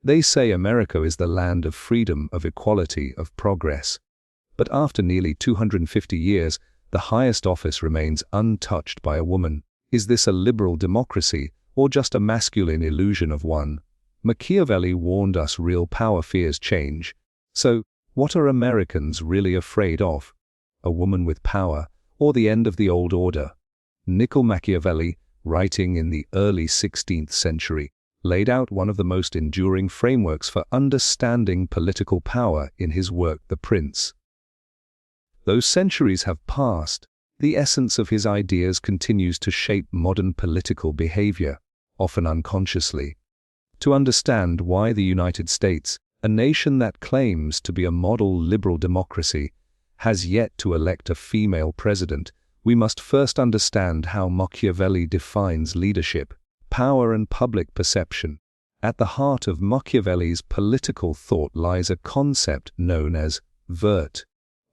They say America is the land of freedom, of equality, of progress. But after nearly 250 years, the highest office remains untouched by a woman. Is this a liberal democracy, or just a masculine illusion of one? Machiavelli warned us real power fears change. So, what are Americans really afraid of? A woman with power, or the end of the old order? Niccolò Machiavelli, writing in the early 16th century, laid out one of the most enduring frameworks for understanding political power in his work The Prince. Though centuries have passed, the essence of his ideas continues to shape modern political behavior, often unconsciously. To understand why the United States, a nation that claims to be a model liberal democracy, has yet to elect a female president, we must first understand how Machiavelli defines leadership, power and public perception. At the heart of Machiavelli's political thought lies a concept known as vert,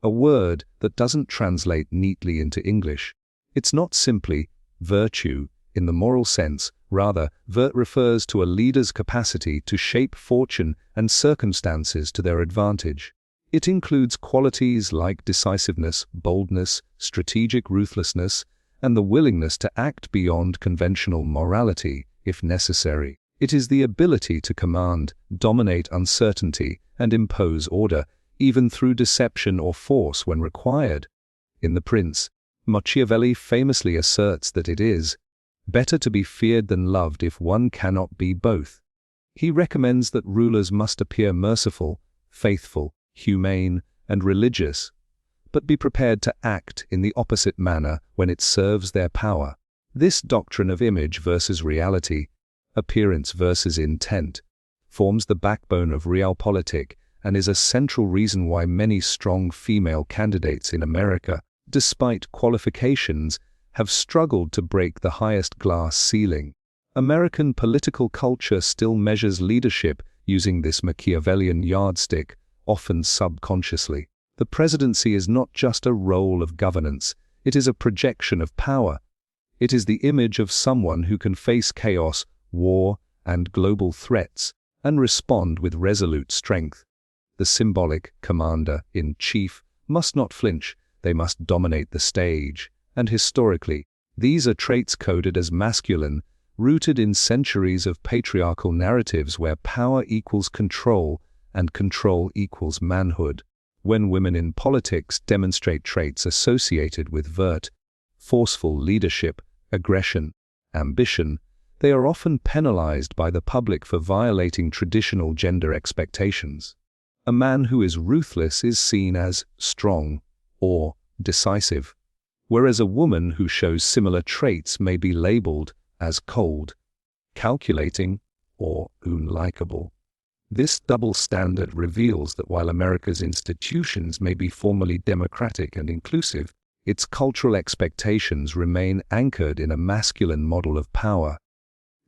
a word that doesn't translate neatly into English. It's not simply virtue in the moral sense, rather, vert refers to a leader's capacity to shape fortune and circumstances to their advantage. It includes qualities like decisiveness, boldness, strategic ruthlessness, and the willingness to act beyond conventional morality, if necessary. It is the ability to command, dominate uncertainty, and impose order, even through deception or force when required. In The Prince, Machiavelli famously asserts that it is better to be feared than loved if one cannot be both. He recommends that rulers must appear merciful, faithful, humane, and religious, but be prepared to act in the opposite manner when it serves their power. This doctrine of image versus reality, appearance versus intent, forms the backbone of realpolitik and is a central reason why many strong female candidates in America, despite qualifications, have struggled to break the highest glass ceiling. American political culture still measures leadership using this Machiavellian yardstick, often subconsciously. The presidency is not just a role of governance, it is a projection of power. It is the image of someone who can face chaos, war, and global threats, and respond with resolute strength. The symbolic commander-in-chief must not flinch, they must dominate the stage, and historically, these are traits coded as masculine, rooted in centuries of patriarchal narratives where power equals control and control equals manhood. When women in politics demonstrate traits associated with vert, forceful leadership, aggression, ambition, they are often penalized by the public for violating traditional gender expectations. A man who is ruthless is seen as strong or decisive, whereas a woman who shows similar traits may be labeled as cold, calculating, or unlikable. This double standard reveals that while America's institutions may be formally democratic and inclusive, its cultural expectations remain anchored in a masculine model of power.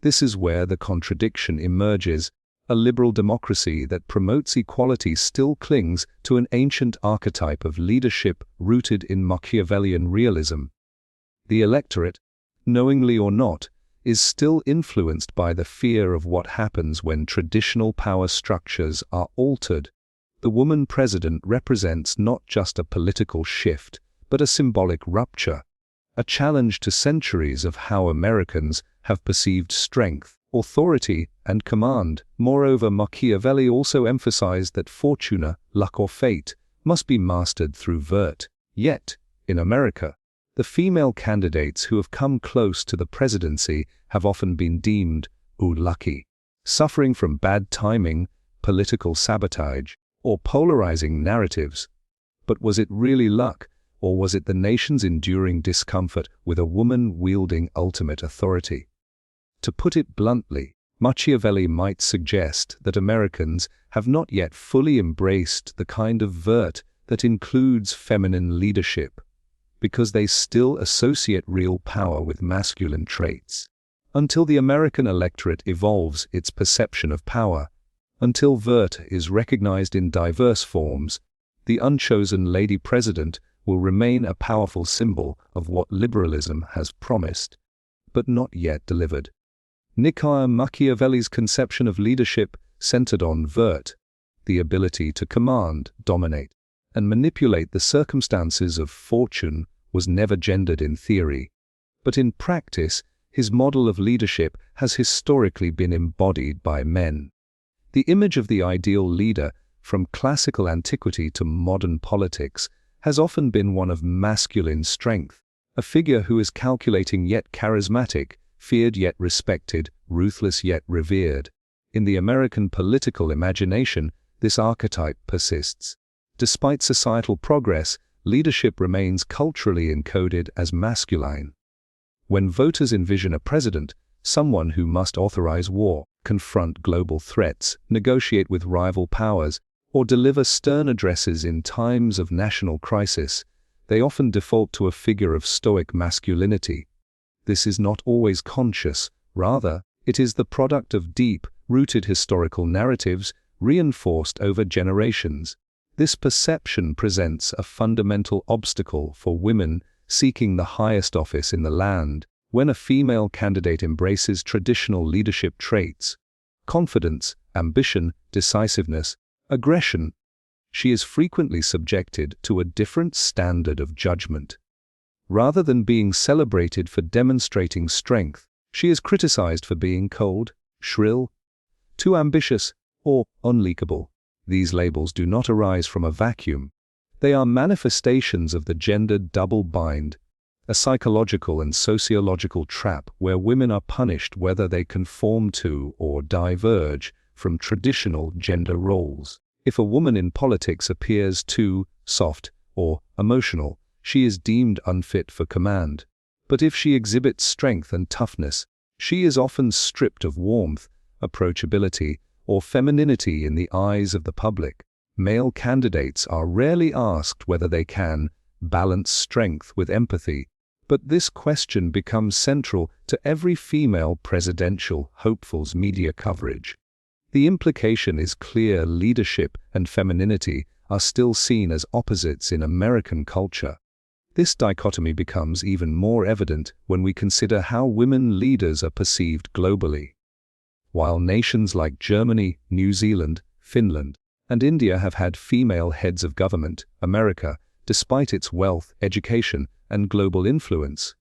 This is where the contradiction emerges. A liberal democracy that promotes equality still clings to an ancient archetype of leadership rooted in Machiavellian realism. The electorate, knowingly or not, is still influenced by the fear of what happens when traditional power structures are altered. The woman president represents not just a political shift, but a symbolic rupture, a challenge to centuries of how Americans have perceived strength, authority, and command. Moreover, Machiavelli also emphasized that fortuna, luck or fate, must be mastered through vert. Yet, in America, the female candidates who have come close to the presidency have often been deemed unlucky, suffering from bad timing, political sabotage, or polarizing narratives. But was it really luck, or was it the nation's enduring discomfort with a woman wielding ultimate authority? To put it bluntly, Machiavelli might suggest that Americans have not yet fully embraced the kind of vert that includes feminine leadership, because they still associate real power with masculine traits. Until the American electorate evolves its perception of power, until vert is recognized in diverse forms, the unchosen lady president will remain a powerful symbol of what liberalism has promised, but not yet delivered. Niccolò Machiavelli's conception of leadership centered on vert, the ability to command, dominate, and manipulate the circumstances of fortune, was never gendered in theory. But in practice, his model of leadership has historically been embodied by men. The image of the ideal leader, from classical antiquity to modern politics, has often been one of masculine strength, a figure who is calculating yet charismatic, feared yet respected, ruthless yet revered. In the American political imagination, this archetype persists. Despite societal progress, leadership remains culturally encoded as masculine. When voters envision a president, someone who must authorize war, confront global threats, negotiate with rival powers, or deliver stern addresses in times of national crisis, they often default to a figure of stoic masculinity. This is not always conscious, rather, it is the product of deep-rooted historical narratives reinforced over generations. This perception presents a fundamental obstacle for women seeking the highest office in the land. When a female candidate embraces traditional leadership traits, confidence, ambition, decisiveness, aggression, she is frequently subjected to a different standard of judgment. Rather than being celebrated for demonstrating strength, she is criticized for being cold, shrill, too ambitious, or unlikable. These labels do not arise from a vacuum. They are manifestations of the gendered double bind, a psychological and sociological trap where women are punished whether they conform to or diverge from traditional gender roles. If a woman in politics appears too soft or emotional, she is deemed unfit for command. But if she exhibits strength and toughness, she is often stripped of warmth, approachability, or femininity in the eyes of the public. Male candidates are rarely asked whether they can balance strength with empathy, but this question becomes central to every female presidential hopeful's media coverage. The implication is clear: leadership and femininity are still seen as opposites in American culture. This dichotomy becomes even more evident when we consider how women leaders are perceived globally. While nations like Germany, New Zealand, Finland, and India have had female heads of government, America, despite its wealth, education, and global influence,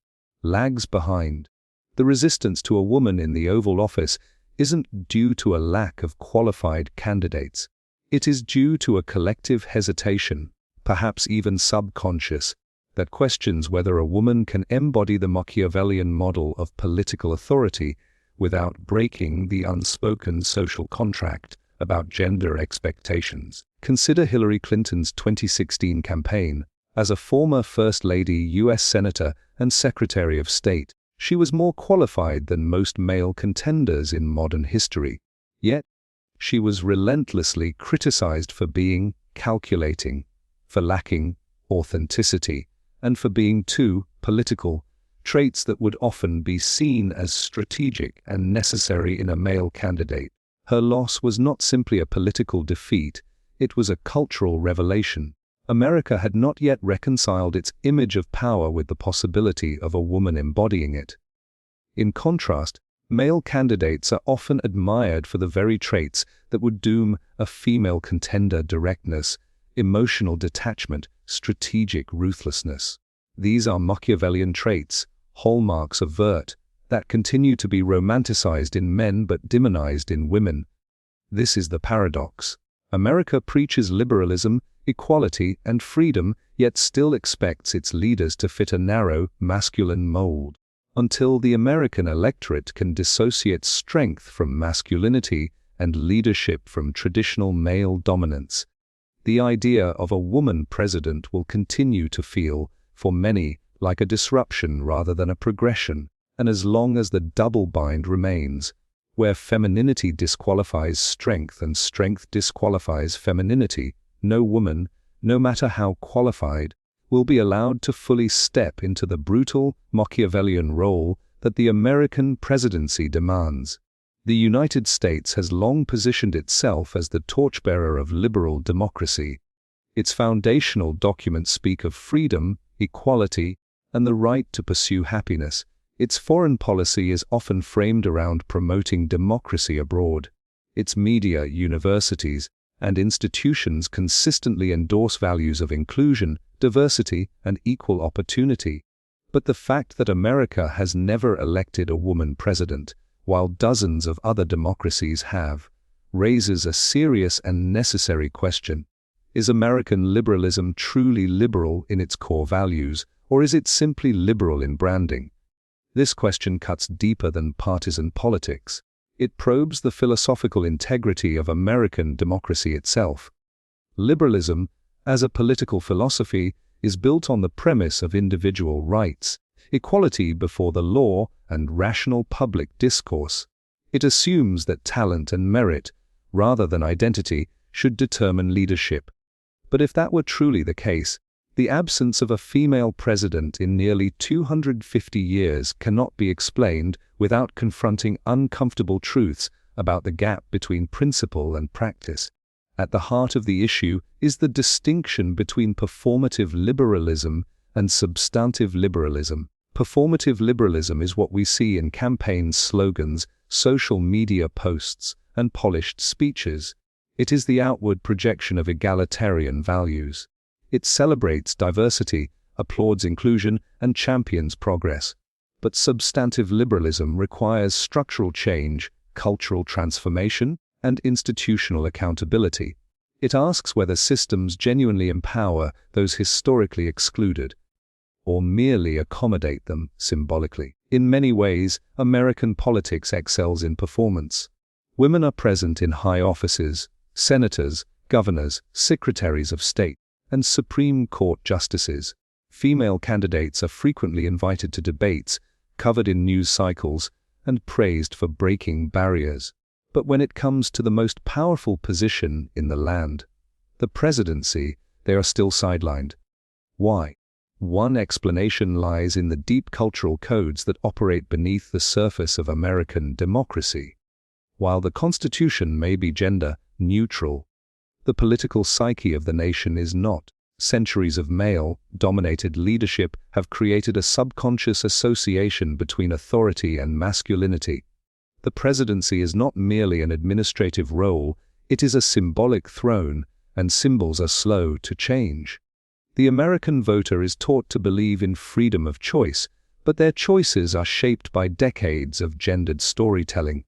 lags behind. The resistance to a woman in the Oval Office isn't due to a lack of qualified candidates. It is due to a collective hesitation, perhaps even subconscious, that questions whether a woman can embody the Machiavellian model of political authority without breaking the unspoken social contract about gender expectations. Consider Hillary Clinton's 2016 campaign. As a former First Lady, U.S. Senator, and Secretary of State, she was more qualified than most male contenders in modern history. Yet, she was relentlessly criticized for being calculating, for lacking authenticity, and for being too political, traits that would often be seen as strategic and necessary in a male candidate. Her loss was not simply a political defeat, it was a cultural revelation. America had not yet reconciled its image of power with the possibility of a woman embodying it. In contrast, male candidates are often admired for the very traits that would doom a female contender: directness, emotional detachment, strategic ruthlessness. These are Machiavellian traits, hallmarks of vert, that continue to be romanticized in men but demonized in women. This is the paradox. America preaches liberalism, equality, and freedom, yet still expects its leaders to fit a narrow, masculine mold. Until the American electorate can dissociate strength from masculinity and leadership from traditional male dominance, the idea of a woman president will continue to feel, for many, like a disruption rather than a progression. And as long as the double bind remains, where femininity disqualifies strength and strength disqualifies femininity, no woman, no matter how qualified, will be allowed to fully step into the brutal Machiavellian role that the American presidency demands. The United States has long positioned itself as the torchbearer of liberal democracy. Its foundational documents speak of freedom, equality, and the right to pursue happiness. Its foreign policy is often framed around promoting democracy abroad. Its media, universities, and institutions consistently endorse values of inclusion, diversity, and equal opportunity. But the fact that America has never elected a woman president, while dozens of other democracies have, raises a serious and necessary question. Is American liberalism truly liberal in its core values, or is it simply liberal in branding? This question cuts deeper than partisan politics. It probes the philosophical integrity of American democracy itself. Liberalism, as a political philosophy, is built on the premise of individual rights, equality before the law, and rational public discourse. It assumes that talent and merit, rather than identity, should determine leadership. But if that were truly the case, the absence of a female president in nearly 250 years cannot be explained without confronting uncomfortable truths about the gap between principle and practice. At the heart of the issue is the distinction between performative liberalism and substantive liberalism. Performative liberalism is what we see in campaign slogans, social media posts, and polished speeches. It is the outward projection of egalitarian values. It celebrates diversity, applauds inclusion, and champions progress. But substantive liberalism requires structural change, cultural transformation, and institutional accountability. It asks whether systems genuinely empower those historically excluded, or merely accommodate them symbolically. In many ways, American politics excels in performance. Women are present in high offices: senators, governors, secretaries of state, and Supreme Court justices. Female candidates are frequently invited to debates, covered in news cycles, and praised for breaking barriers. But when it comes to the most powerful position in the land, the presidency, they are still sidelined. Why? One explanation lies in the deep cultural codes that operate beneath the surface of American democracy. While the Constitution may be gender neutral, the political psyche of the nation is not. Centuries of male-dominated leadership have created a subconscious association between authority and masculinity. The presidency is not merely an administrative role, it is a symbolic throne, and symbols are slow to change. The American voter is taught to believe in freedom of choice, but their choices are shaped by decades of gendered storytelling.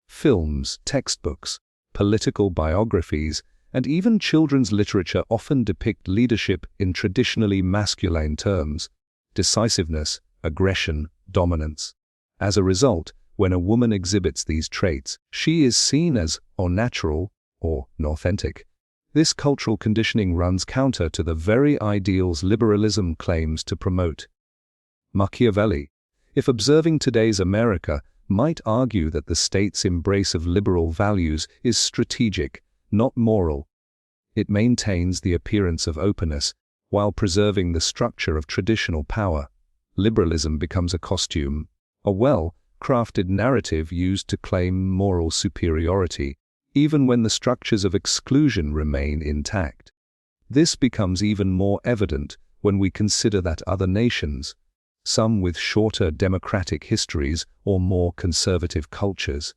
Films, textbooks, political biographies, and even children's literature often depict leadership in traditionally masculine terms: decisiveness, aggression, dominance. As a result, when a woman exhibits these traits, she is seen as unnatural or inauthentic. This cultural conditioning runs counter to the very ideals liberalism claims to promote. Machiavelli, if observing today's America, might argue that the state's embrace of liberal values is strategic, not moral. It maintains the appearance of openness, while preserving the structure of traditional power. Liberalism becomes a costume, a well-crafted narrative used to claim moral superiority, even when the structures of exclusion remain intact. This becomes even more evident when we consider that other nations, some with shorter democratic histories or more conservative cultures,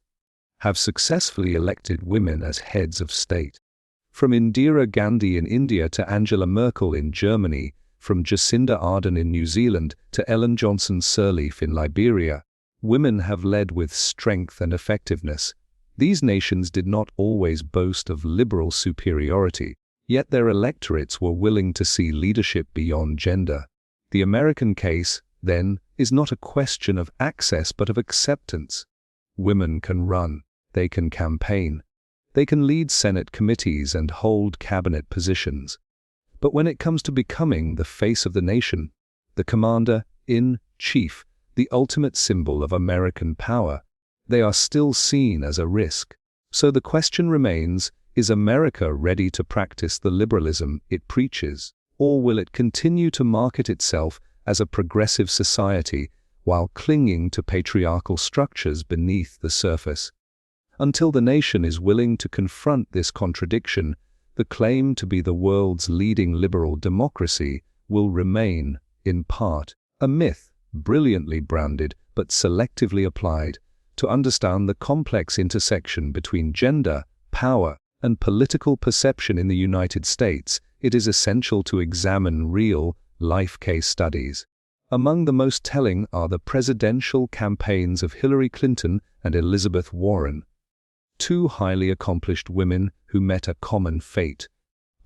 have successfully elected women as heads of state. From Indira Gandhi in India to Angela Merkel in Germany, from Jacinda Ardern in New Zealand to Ellen Johnson Sirleaf in Liberia, women have led with strength and effectiveness. These nations did not always boast of liberal superiority, yet their electorates were willing to see leadership beyond gender. The American case, then, is not a question of access but of acceptance. Women can run, they can campaign, they can lead Senate committees and hold cabinet positions. But when it comes to becoming the face of the nation, the commander-in-chief, the ultimate symbol of American power, they are still seen as a risk. So the question remains, is America ready to practice the liberalism it preaches, or will it continue to market itself as a progressive society while clinging to patriarchal structures beneath the surface? Until the nation is willing to confront this contradiction, the claim to be the world's leading liberal democracy will remain, in part, a myth, brilliantly branded but selectively applied To understand the complex intersection between gender, power, and political perception in the United States, it is essential to examine real-life case studies. Among the most telling are the presidential campaigns of Hillary Clinton and Elizabeth Warren, two highly accomplished women who met a common fate: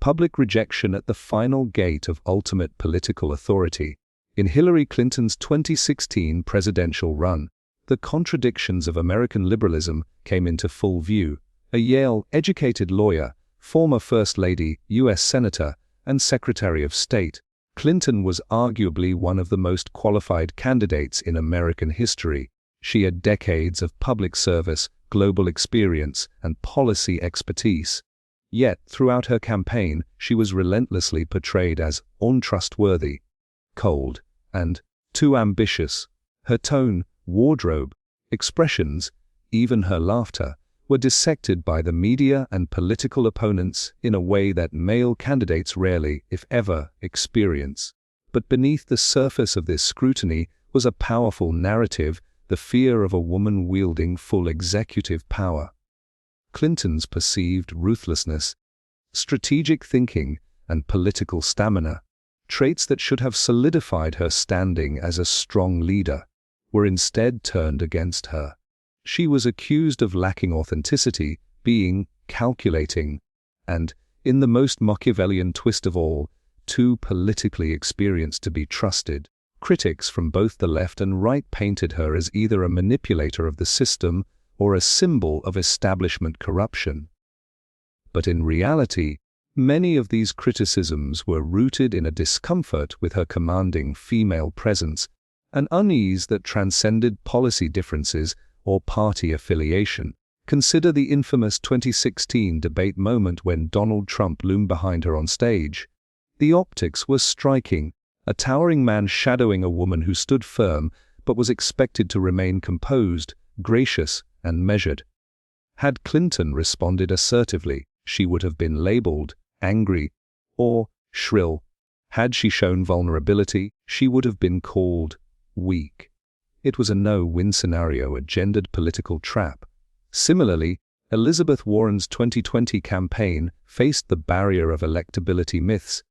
public rejection at the final gate of ultimate political authority. In Hillary Clinton's 2016 presidential run, the contradictions of American liberalism came into full view. A Yale-educated lawyer, former First Lady, U.S. Senator, and Secretary of State, Clinton was arguably one of the most qualified candidates in American history. She had decades of public service, global experience, and policy expertise. Yet, throughout her campaign, she was relentlessly portrayed as untrustworthy, cold, and too ambitious. Her tone, wardrobe, expressions, even her laughter, were dissected by the media and political opponents in a way that male candidates rarely, if ever, experience. But beneath the surface of this scrutiny was a powerful narrative, the fear of a woman wielding full executive power. Clinton's perceived ruthlessness, strategic thinking, and political stamina, traits that should have solidified her standing as a strong leader, were instead turned against her. She was accused of lacking authenticity, being calculating, and, in the most Machiavellian twist of all, too politically experienced to be trusted. Critics from both the left and right painted her as either a manipulator of the system or a symbol of establishment corruption. But in reality, many of these criticisms were rooted in a discomfort with her commanding female presence, an unease that transcended policy differences or party affiliation. Consider the infamous 2016 debate moment when Donald Trump loomed behind her on stage. The optics were striking, a towering man shadowing a woman who stood firm but was expected to remain composed, gracious, and measured. Had Clinton responded assertively, she would have been labeled angry or shrill. Had she shown vulnerability, she would have been called weak. It was a no-win scenario, a gendered political trap. Similarly, Elizabeth Warren's 2020 campaign faced the barrier of electability myths.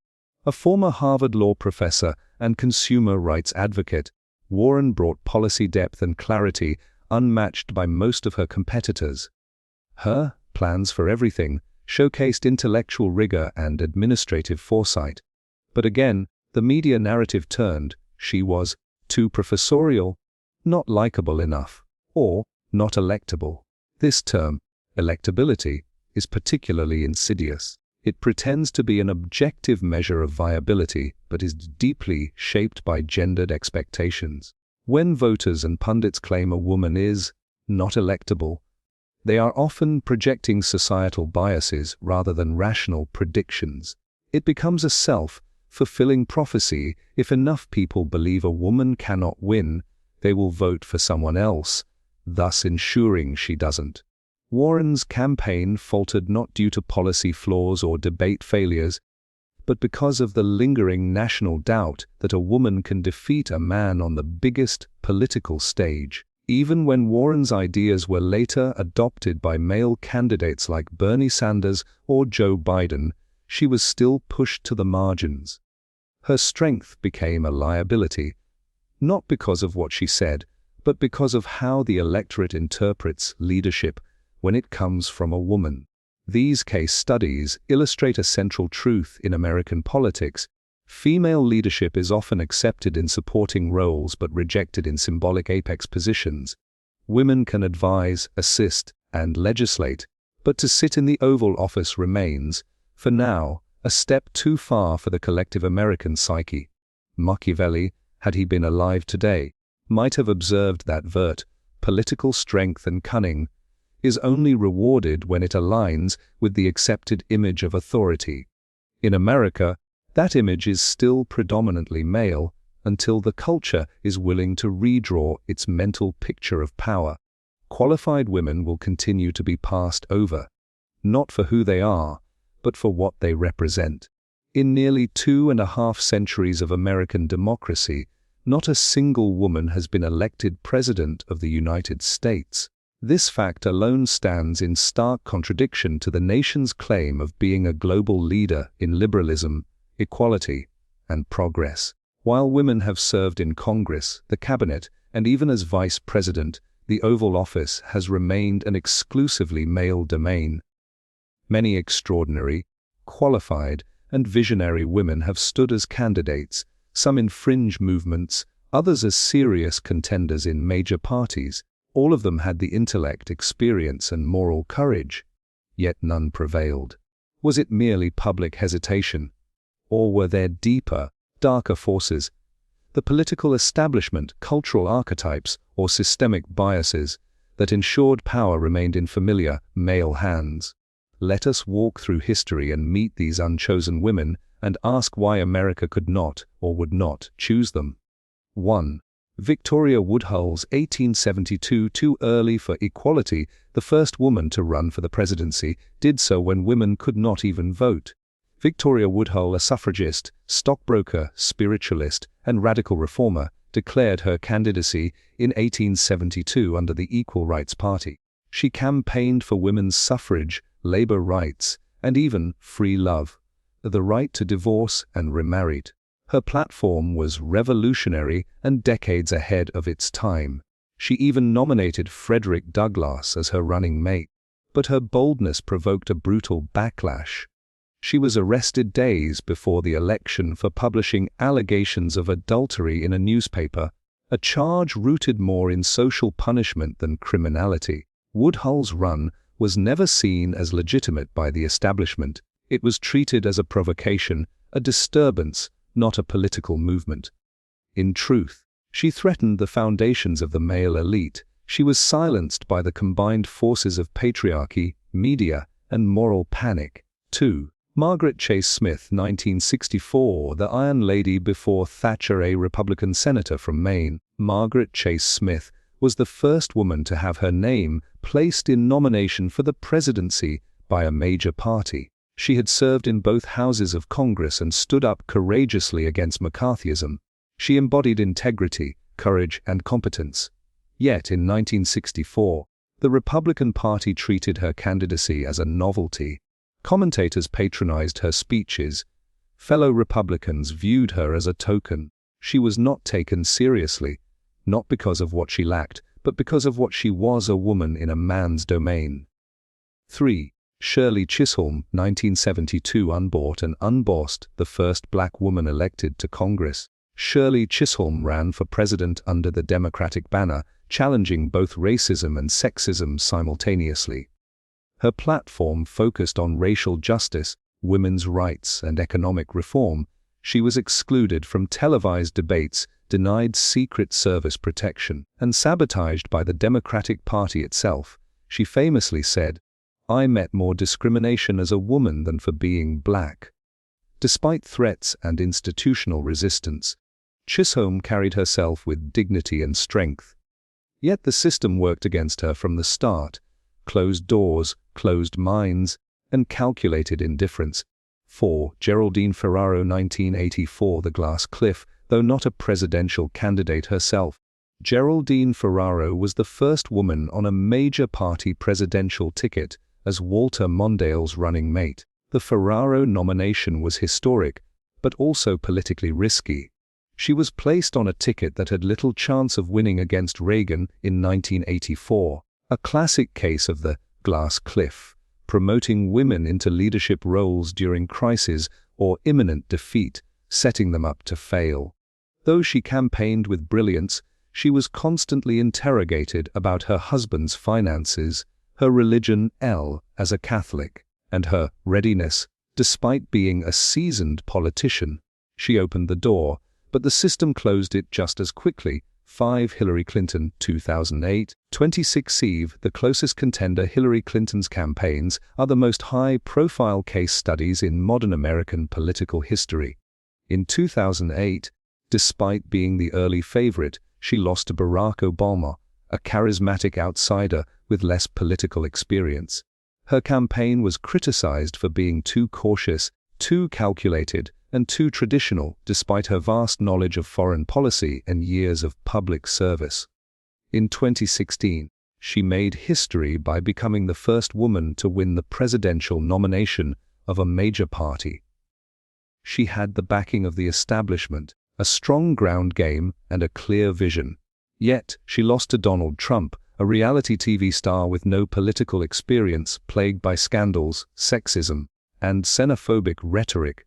A former Harvard law professor and consumer rights advocate, Warren brought policy depth and clarity unmatched by most of her competitors. Her plans for everything showcased intellectual rigor and administrative foresight. But again, the media narrative turned: she was too professorial, not likable enough, or not electable. This term, electability, is particularly insidious. It pretends to be an objective measure of viability, but is deeply shaped by gendered expectations. When voters and pundits claim a woman is not electable, they are often projecting societal biases rather than rational predictions. It becomes a self-fulfilling prophecy. If enough people believe a woman cannot win, they will vote for someone else, thus ensuring she doesn't. Warren's campaign faltered not due to policy flaws or debate failures, but because of the lingering national doubt that a woman can defeat a man on the biggest political stage. Even when Warren's ideas were later adopted by male candidates like Bernie Sanders or Joe Biden, she was still pushed to the margins. Her strength became a liability, not because of what she said, but because of how the electorate interprets leadership when it comes from a woman. These case studies illustrate a central truth in American politics. Female leadership is often accepted in supporting roles but rejected in symbolic apex positions. Women can advise, assist, and legislate, but to sit in the Oval Office remains, for now, a step too far for the collective American psyche. Machiavelli, had he been alive today, might have observed that political strength and cunning is only rewarded when it aligns with the accepted image of authority. In America, that image is still predominantly male until the culture is willing to redraw its mental picture of power. Qualified women will continue to be passed over, not for who they are, but for what they represent. In nearly 2.5 centuries of American democracy, not a single woman has been elected President of the United States. This fact alone stands in stark contradiction to the nation's claim of being a global leader in liberalism, equality, and progress. While women have served in Congress, the cabinet, and even as vice president, the Oval Office has remained an exclusively male domain. Many extraordinary, qualified, and visionary women have stood as candidates, some in fringe movements, others as serious contenders in major parties. All of them had the intellect, experience, and moral courage, yet none prevailed. Was it merely public hesitation? Or were there deeper, darker forces, the political establishment, cultural archetypes, or systemic biases, that ensured power remained in familiar, male hands? Let us walk through history and meet these unchosen women and ask why America could not, or would not, choose them. 1. Victoria Woodhull's 1872 Too early for equality, the first woman to run for the presidency, did so when women could not even vote. Victoria Woodhull, a suffragist, stockbroker, spiritualist, and radical reformer, declared her candidacy in 1872 under the Equal Rights Party. She campaigned for women's suffrage, labor rights, and even free love, the right to divorce and remarry. Her platform was revolutionary and decades ahead of its time. She even nominated Frederick Douglass as her running mate. But her boldness provoked a brutal backlash. She was arrested days before the election for publishing allegations of adultery in a newspaper, a charge rooted more in social punishment than criminality. Woodhull's run was never seen as legitimate by the establishment. It was treated as a provocation, a disturbance, not a political movement. In truth, she threatened the foundations of the male elite. She was silenced by the combined forces of patriarchy, media, and moral panic. 2. Margaret Chase Smith, 1964, the Iron Lady before Thatcher, a Republican senator from Maine. Margaret Chase Smith was the first woman to have her name placed in nomination for the presidency by a major party. She had served in both houses of Congress and stood up courageously against McCarthyism. She embodied integrity, courage, and competence. Yet in 1964, the Republican Party treated her candidacy as a novelty. Commentators patronized her speeches. Fellow Republicans viewed her as a token. She was not taken seriously, not because of what she lacked, but because of what she was, a woman in a man's domain. 3. Shirley Chisholm, 1972, Unbought and Unbossed, the first black woman elected to Congress. Shirley Chisholm ran for president under the Democratic banner, challenging both racism and sexism simultaneously. Her platform focused on racial justice, women's rights, and economic reform. She was excluded from televised debates, denied Secret Service protection, and sabotaged by the Democratic Party itself. She famously said, "I met more discrimination as a woman than for being black." Despite threats and institutional resistance, Chisholm carried herself with dignity and strength. Yet the system worked against her from the start. Closed doors, closed minds, and calculated indifference. 4. Geraldine Ferraro, 1984, The Glass Cliff, though not a presidential candidate herself. Geraldine Ferraro was the first woman on a major party presidential ticket as Walter Mondale's running mate. The Ferraro nomination was historic, but also politically risky. She was placed on a ticket that had little chance of winning against Reagan in 1984, a classic case of the glass cliff, promoting women into leadership roles during crisis or imminent defeat, setting them up to fail. Though she campaigned with brilliance, she was constantly interrogated about her husband's finances, her religion as a Catholic, and her readiness. Despite being a seasoned politician, she opened the door, but the system closed it just as quickly. 5. Hillary Clinton, 2008, 26 Eve, the closest contender. Hillary Clinton's campaigns are the most high-profile case studies in modern American political history. In 2008, despite being the early favorite, she lost to Barack Obama, a charismatic outsider with less political experience. Her campaign was criticized for being too cautious, too calculated, and too traditional, despite her vast knowledge of foreign policy and years of public service. In 2016, She made history by becoming the first woman to win the presidential nomination of a major party. She had the backing of the establishment, a strong ground game, and a clear vision. Yet, she lost to Donald Trump, a reality TV star with no political experience, plagued by scandals, sexism, and xenophobic rhetoric.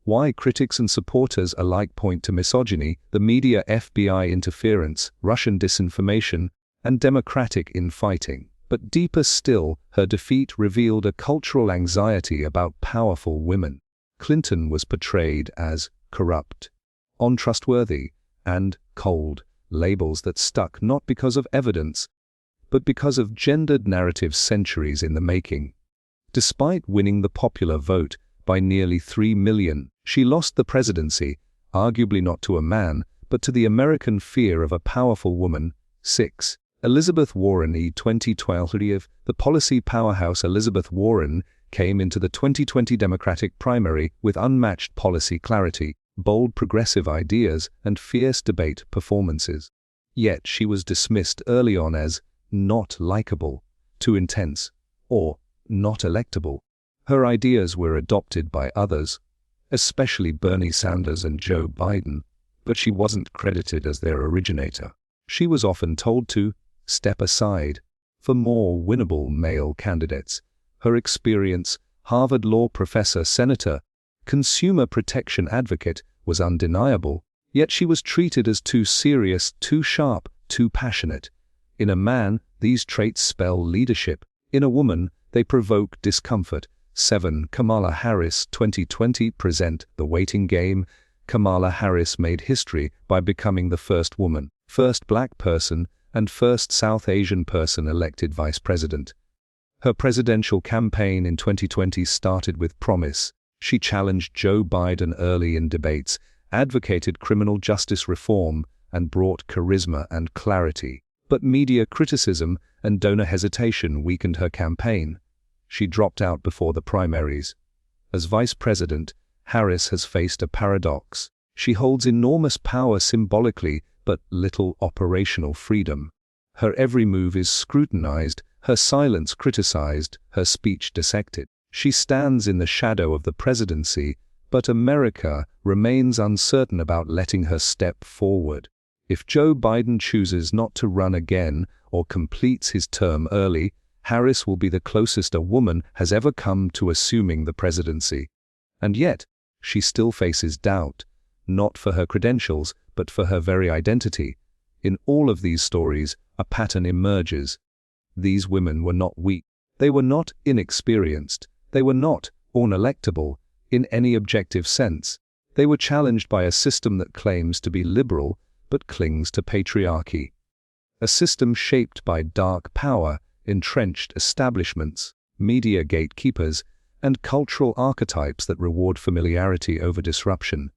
Why critics and supporters alike point to misogyny, the media, FBI interference, Russian disinformation, and Democratic infighting. But deeper still, her defeat revealed a cultural anxiety about powerful women. Clinton was portrayed as corrupt, untrustworthy, and cold, labels that stuck not because of evidence, but because of gendered narratives centuries in the making. Despite winning the popular vote by nearly 3 million, she lost the presidency, arguably not to a man, but to the American fear of a powerful woman. 6. Elizabeth Warren. 2012. The policy powerhouse Elizabeth Warren came into the 2020 Democratic primary with unmatched policy clarity, bold progressive ideas, and fierce debate performances. Yet she was dismissed early on as not likable, too intense, or not electable. Her ideas were adopted by others, especially Bernie Sanders and Joe Biden, but she wasn't credited as their originator. She was often told to step aside for more winnable male candidates. Her experience, Harvard law professor, senator, consumer protection advocate, was undeniable, yet she was treated as too serious, too sharp, too passionate. In a man, these traits spell leadership. In a woman, they provoke discomfort. 7. Kamala Harris. 2020 present The Waiting Game. Kamala Harris made history by becoming the first woman, first black person, and first South Asian person elected vice president. Her presidential campaign in 2020 started with promise. She challenged Joe Biden early in debates, advocated criminal justice reform, and brought charisma and clarity. But media criticism and donor hesitation weakened her campaign. She dropped out before the primaries. As vice president, Harris has faced a paradox. She holds enormous power symbolically, but little operational freedom. Her every move is scrutinized, her silence criticized, her speech dissected. She stands in the shadow of the presidency, but America remains uncertain about letting her step forward. If Joe Biden chooses not to run again or completes his term early, Harris will be the closest a woman has ever come to assuming the presidency. And yet, she still faces doubt, not for her credentials, but for her very identity. In all of these stories, a pattern emerges. These women were not weak. They were not inexperienced. They were not unelectable in any objective sense. They were challenged by a system that claims to be liberal, but clings to patriarchy. A system shaped by dark power, entrenched establishments, media gatekeepers, and cultural archetypes that reward familiarity over disruption.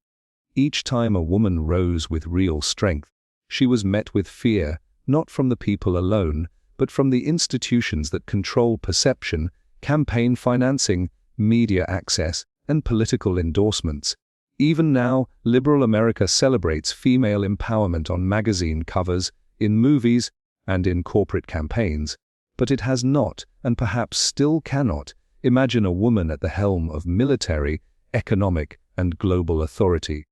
Each time a woman rose with real strength, she was met with fear, not from the people alone, but from the institutions that control perception, campaign financing, media access, and political endorsements. Even now, liberal America celebrates female empowerment on magazine covers, in movies, and in corporate campaigns, but it has not, and perhaps still cannot, imagine a woman at the helm of military, economic, and global authority.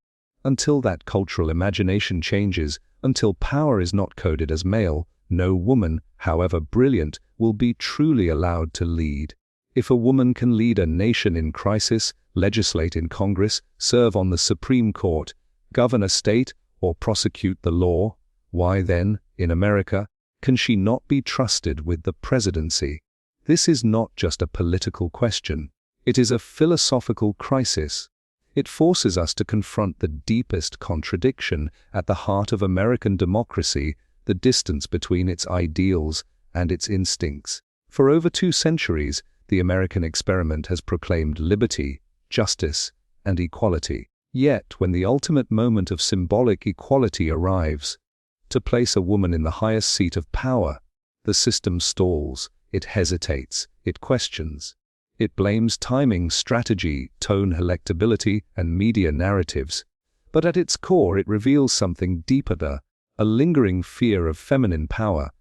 Until that cultural imagination changes, until power is not coded as male, no woman, however brilliant, will be truly allowed to lead. If a woman can lead a nation in crisis, legislate in Congress, serve on the Supreme Court, govern a state, or prosecute the law, why then, in America, can she not be trusted with the presidency? This is not just a political question. It is a philosophical crisis. It forces us to confront the deepest contradiction at the heart of American democracy, the distance between its ideals and its instincts. For over 2 centuries, the American experiment has proclaimed liberty, justice, and equality. Yet, when the ultimate moment of symbolic equality arrives, to place a woman in the highest seat of power, the system stalls, it hesitates, it questions. It blames timing, strategy, tone, electability, and media narratives. But at its core it reveals something deeper, a lingering fear of feminine power,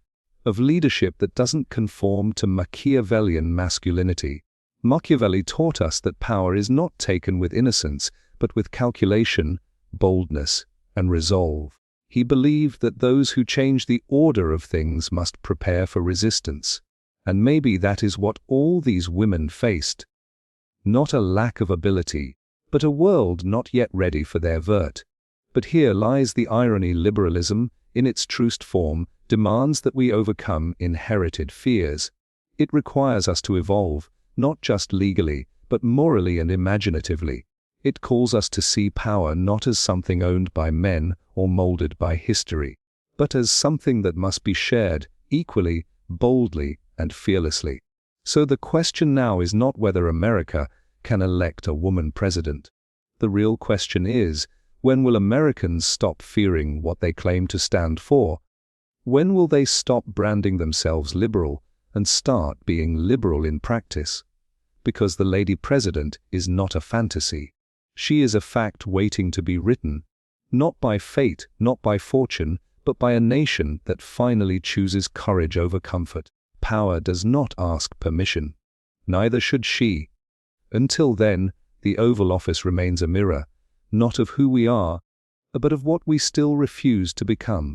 of leadership that doesn't conform to Machiavellian masculinity. Machiavelli taught us that power is not taken with innocence, but with calculation, boldness, and resolve. He believed that those who change the order of things must prepare for resistance. And maybe that is what all these women faced. Not a lack of ability, but a world not yet ready for their vert. But here lies the irony. Liberalism, in its truest form, demands that we overcome inherited fears. It requires us to evolve, not just legally, but morally and imaginatively. It calls us to see power not as something owned by men or molded by history, but as something that must be shared equally, boldly, and fearlessly. So the question now is not whether America can elect a woman president. The real question is, when will Americans stop fearing what they claim to stand for? When will they stop branding themselves liberal and start being liberal in practice? Because the lady president is not a fantasy. She is a fact waiting to be written, not by fate, not by fortune, but by a nation that finally chooses courage over comfort. Power does not ask permission. Neither should she. Until then, the Oval Office remains a mirror, not of who we are, but of what we still refuse to become.